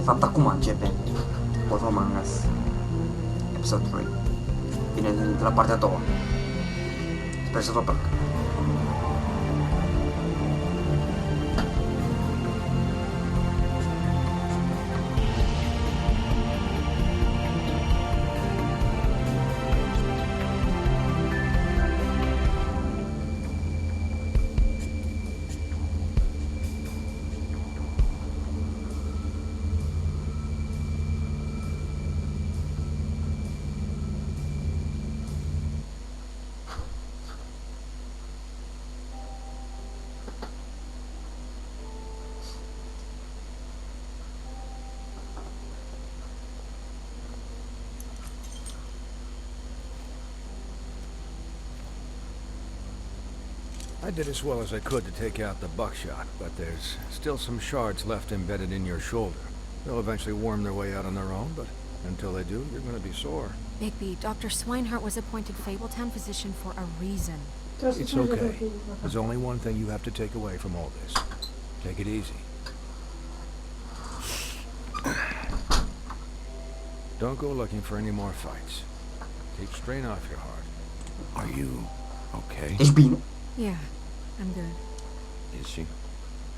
fapt acum începe Wolf Among Us Episodul 2. Bine venit la partea a doua. Sper să vă placă. I did as well as I could to take out the buckshot, but there's still some shards left embedded in your shoulder. They'll eventually worm their way out on their own, but until they do, you're going to be sore. Bigby, Dr. Swinehart was appointed Fabletown physician for a reason. It's okay. There's only one thing you have to take away from all this. Take it easy. Don't go looking for any more fights. Keep strain off your heart. Are you okay? Ești bine? Yeah, I'm good. Is she?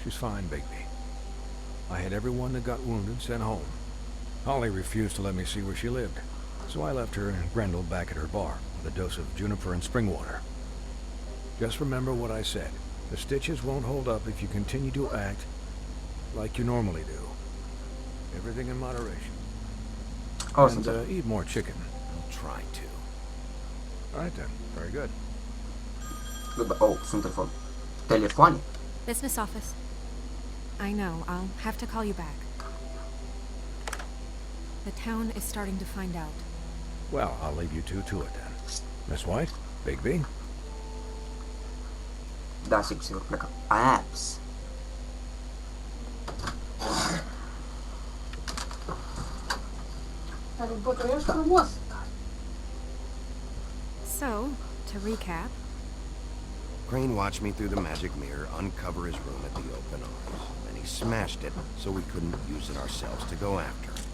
She's fine, Bigby. I had everyone that got wounded sent home. Holly refused to let me see where she lived, so I left her and Grendel back at her bar with a dose of juniper and spring water. Just remember what I said. The stitches won't hold up if you continue to act like you normally do. Everything in moderation. Awesome. And eat more chicken. I'll try to. All right then. Very good. Oh, sunt telefon. Telefoane? Business office. I know, I'll have to call you back. The town is starting to find out. Well, I'll leave you two to it then. Miss White, Bigby. Da, sigur pleca. Apps. So, to recap, Crane watched me through the magic mirror uncover his room at the open arms. Then he smashed it so we couldn't use it ourselves to go after him.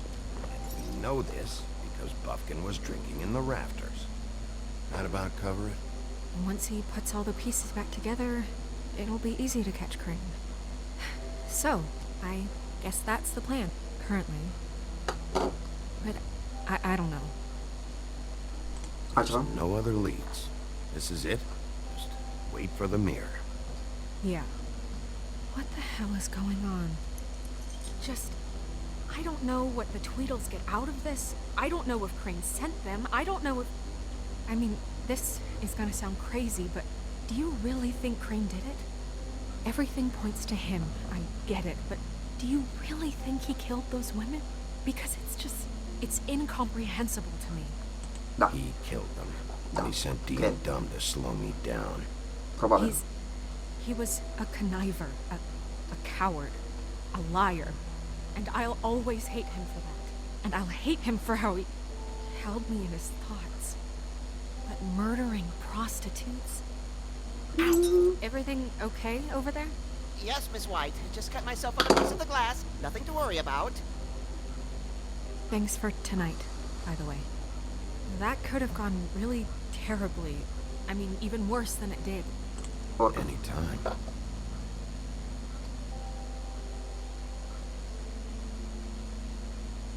And we know this because Buffkin was drinking in the rafters. That about cover it? once he puts all the pieces back together, it'll be easy to catch Crane. So, I guess that's the plan, currently. But I don't know. Altceva? No other leads. This is it. Just wait for the mirror. Yeah. What the hell is going on? I don't know what the Tweedles get out of this. I don't know if Crane sent them. I don't know if... I mean, this is gonna sound crazy, but do you really think Crane did it? Everything points to him. I get it, but do you really think he killed those women? Because it's incomprehensible to me. Da. He killed them. And he sent D Okay. and Dumb to slow me down. Probabil. He was a conniver, a coward, a liar. And I'll always hate him for that. And I'll hate him for how he held me in his thoughts. But murdering prostitutes? Everything okay over there? Yes, Miss White. Just cut myself on a piece of the glass. Nothing to worry about. Thanks for tonight, by the way. That could have gone really terribly. I mean, even worse than it did. Oricum. Anytime.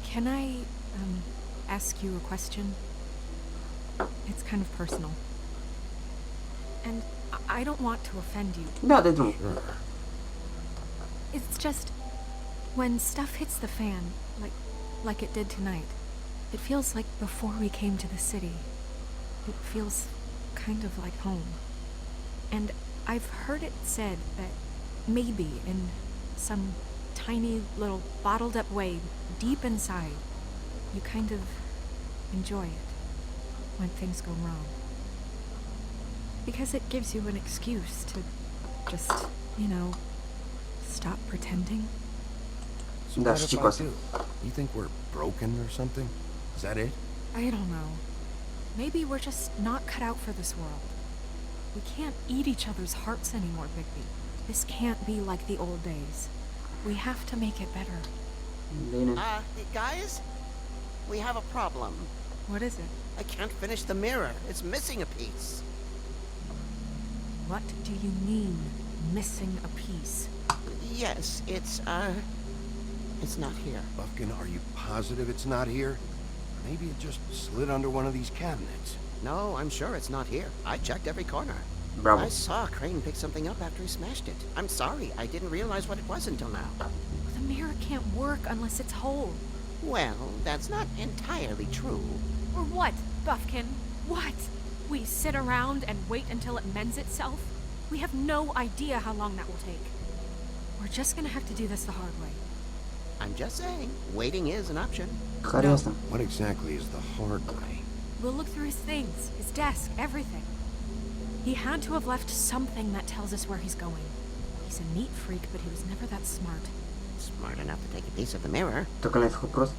Can I, ask you a question? It's kind of personal. And I don't want to offend you. Da, de drum. Sure. It's just, when stuff hits the fan, like it did tonight, it feels like before we came to the city. It feels kind of like home. And I've heard it said that maybe in some tiny little bottled up way, deep inside, you kind of enjoy it when things go wrong. Because it gives you an excuse to just, stop pretending. So Da, what știi if cu I asta. do? You think we're broken or something? Is that it? I don't know. Maybe we're just not cut out for this world. We can't eat each other's hearts anymore, Bigby. This can't be like the old days. We have to make it better. Linen. Guys? We have a problem. What is it? I can't finish the mirror. It's missing a piece. What do you mean, missing a piece? Yes, it's not here. Buffkin, are you positive it's not here? Maybe it just slid under one of these cabinets. No, I'm sure it's not here. I checked every corner. Bravo. I saw Crane pick something up after he smashed it. I'm sorry, I didn't realize what it was until now. The mirror can't work unless it's whole. Well, that's not entirely true. Or what, Buffkin? What? We sit around and wait until it mends itself? We have no idea how long that will take. We're just gonna have to do this the hard way. I'm just saying, waiting is an option. Care e asta? What exactly is the hard way? We'll look through his things, his desk, everything. He had to have left something that tells us where he's going. He's a neat freak, but he was never that smart. Smart enough to take a piece of the mirror. Tu că l-ai făcut prost?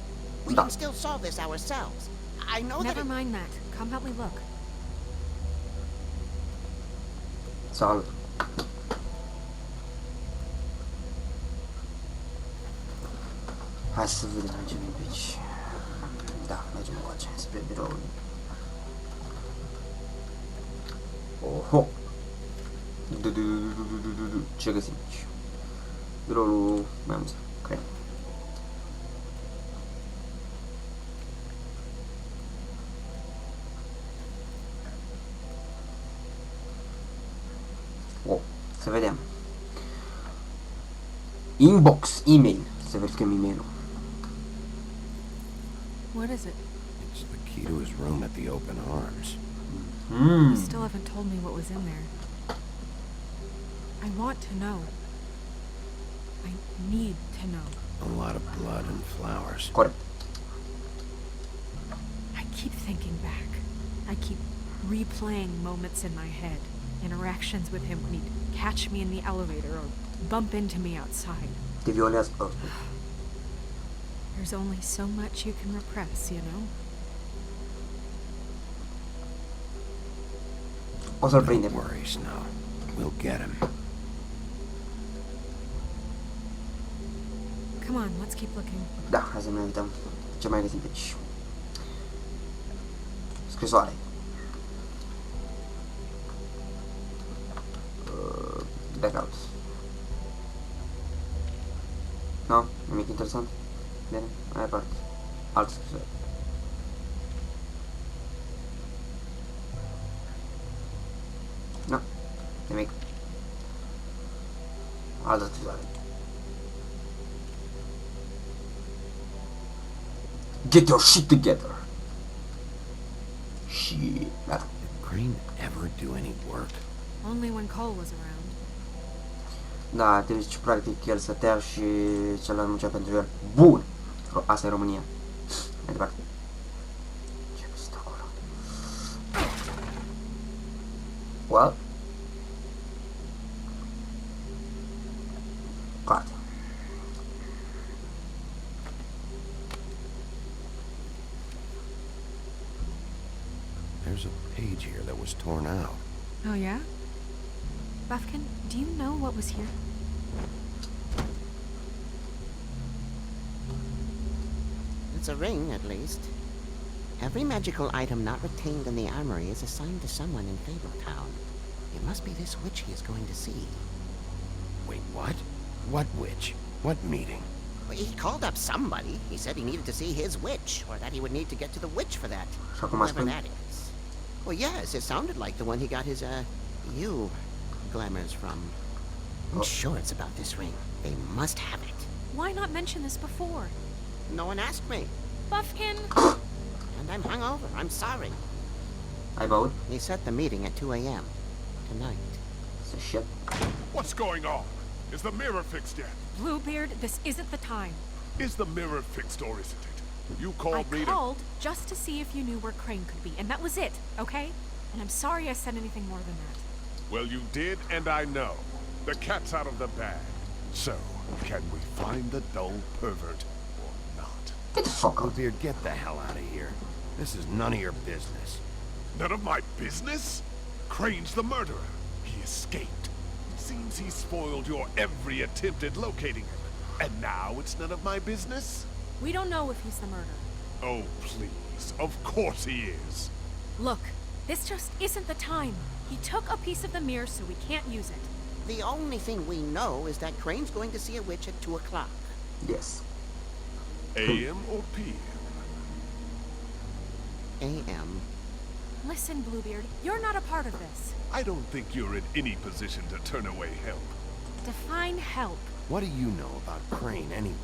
We Da. can still solve this ourselves. I know Never that mind that. Come help me look. Salut. Hai să vedem, mergem pe aici. Da, mergem încoace, spre biroul. Oho! Ce găsim aici? Biroul mai mult, cred. Să vedem. Inbox, email. Să verificăm e-mailul. What is it? It's the key to his room at the open arms. You still haven't told me what was in there. I want to know. I need to know. A lot of blood and flowers. Corect. I keep thinking back. I keep replaying moments in my head. Interactions with him when he'd catch me in the elevator or bump into me outside. Te violează. Oh. There's only so much you can repress, you know? O să-l Don't prindem. worry, Snow. We'll get him. Come on, let's keep looking. Da, hai să ne uităm. Ce mai găsim pe aici? Scrisoare. Blackout. No? Nimic interesant? Bine, mai departe. Altă scrisoare. No, nimic. Altă scrisoare. Get your shit together. Shit. Gata. Did Crane ever do any work? Only when Cole was around. Da, deci practic el stătea și celălalt muncea pentru el. Bun! Asta e România. Mai departe. Ce stă acolo? Well? Carte. There's a page here that was torn out. Oh, yeah? Buffkin, do you know what was here? it's a ring, at least. Every magical item not retained in the armory is assigned to someone in Fabletown. It must be this witch he is going to see. Wait, what? What witch? What meeting? Well, he called up somebody. He said he needed to see his witch, or that he would need to get to the witch for that. Și acum Whoever spun? that is. Well, yes, it sounded like the one he got his, glamours from. I'm Oh. sure it's about this ring. They must have it. Why not mention this before? No one asked me. Buffkin! And I'm hungover. I'm sorry. Ai băut? He set the meeting at 2 a.m. tonight. Să shit. What's going on? Is the mirror fixed yet? Bluebeard, this isn't the time. Is the mirror fixed or isn't it? You I called me to... called just to see if you knew where Crane could be, and that was it, okay? And I'm sorry I said anything more than that. Well, you did, and I know. The cat's out of the bag. So, can we find the dull pervert or not? Get the fuck out. Bluebeard, get the hell out of here. This is none of your business. None of my business? Crane's the murderer. He escaped. Seems he spoiled your every attempt at locating him. And now it's none of my business? We don't know if he's the murderer. Oh, please. Of course he is. Look, this just isn't the time. He took a piece of the mirror, so we can't use it. The only thing we know is that Crane's going to see a witch at 2 o'clock. Yes. AM or PM? A.M. Listen, Bluebeard, you're not a part of this. I don't think you're in any position to turn away help. Define help. What do you know about Crane anyway?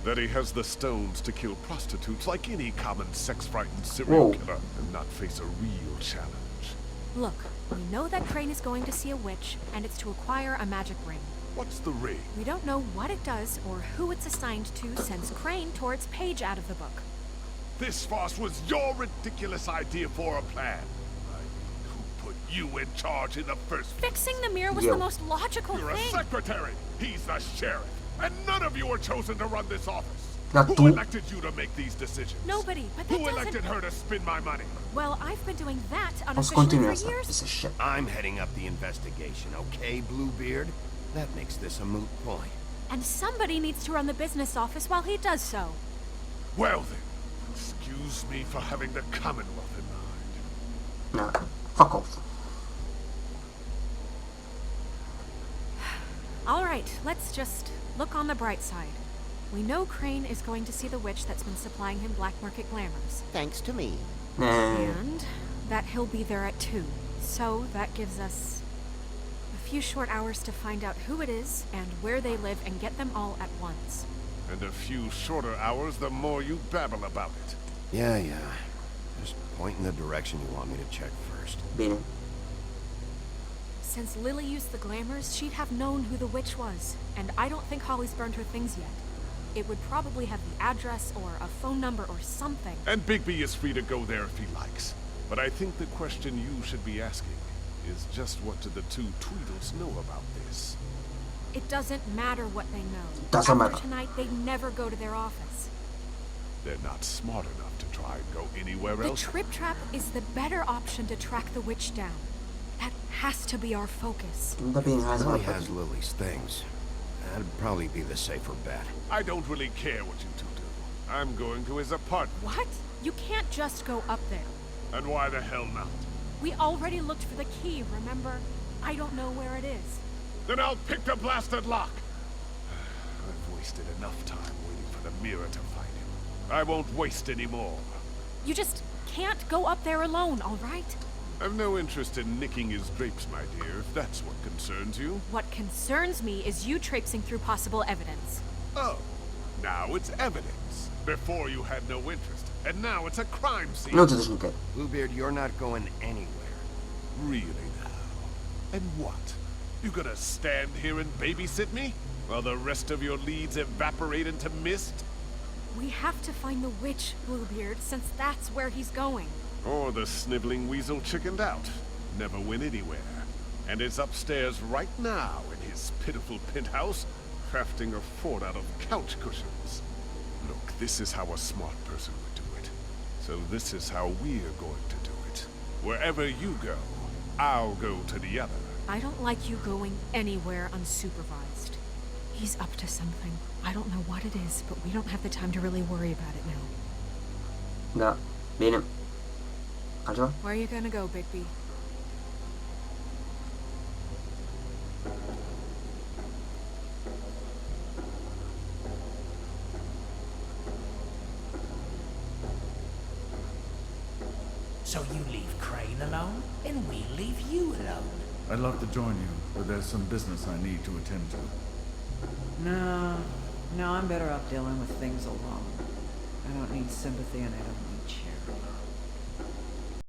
That he has the stones to kill prostitutes like any common sex-frightened serial Whoa. killer and not face a real challenge. Look, we know that Crane is going to see a witch, and it's to acquire a magic ring. What's the ring? We don't know what it does or who it's assigned to since Crane tore its page out of the book. This farce was your ridiculous idea for a plan. I mean, who put you in charge in the first place? Fixing the mirror was Yo. the most logical You're a thing. secretary. He's the sheriff. And none of you are chosen to run this office. Not Who two. elected you to make these decisions? Nobody, but that Who doesn't... elected her to spend my money? Well, I've been doing that Vamos unofficially continuar for esta. years. Piece of shit. I'm heading up the investigation, okay, Bluebeard? That makes this a moot point. And somebody needs to run the business office while he does so. Well then, excuse me for having the Commonwealth in mind. Nah, fuck off. All right, let's just look on the bright side. We know Crane is going to see the witch that's been supplying him black market glamours. Thanks to me. Nah. And that he'll be there at 2. So that gives us a few short hours to find out who it is and where they live and get them all at once. And a few shorter hours, the more you babble about it. Yeah. Just point in the direction you want me to check first. Bine. Since Lily used the glamours, she'd have known who the witch was. And I don't think Holly's burned her things yet. It would probably have the address or a phone number or something. And Bigby is free to go there if he likes. But I think the question you should be asking is just what do the two Tweedles know about this? It doesn't matter what they know. Doesn't After matter. tonight, they'd never go to their office. They're not smart enough to try and go anywhere The else. trip trap is the better option to track the witch down. That has to be our focus. Ainda bem, He mais uma has coisa. Lily's things. That'd probably be the safer bet. I don't really care what you two do. I'm going to his apartment. What? You can't just go up there. And why the hell not? We already looked for the key, remember? I don't know where it is. Then I'll pick the blasted lock. I've wasted enough time waiting for the mirror to find him. I won't waste any more. You just can't go up there alone, all right? I've no interest in nicking his drapes, my dear, if that's what concerns you. What concerns me is you traipsing through possible evidence. Oh, now it's evidence. Before you had no interest, and now it's a crime scene. Não te deixo no quero. Bluebeard, you're not going anywhere. Really now? And what? You gonna stand here and babysit me? While the rest of your leads evaporate into mist? We have to find the witch, Bluebeard, since that's where he's going. Or the sniveling weasel chickened out. Never went anywhere. And is upstairs right now in his pitiful penthouse, crafting a fort out of couch cushions. Look, this is how a smart person would do it. So this is how we're going to do it. Wherever you go, I'll go to the other. I don't like you going anywhere unsupervised. He's up to something. I don't know what it is, but we don't have the time to really worry about it now. Da. Bine. Altceva? Where are you gonna go, Bigby? So you leave Crane alone, and we leave you alone. I'd love to join you, but there's some business I need to attend to. No, I'm better off dealing with things alone. I don't need sympathy and I don't need charity.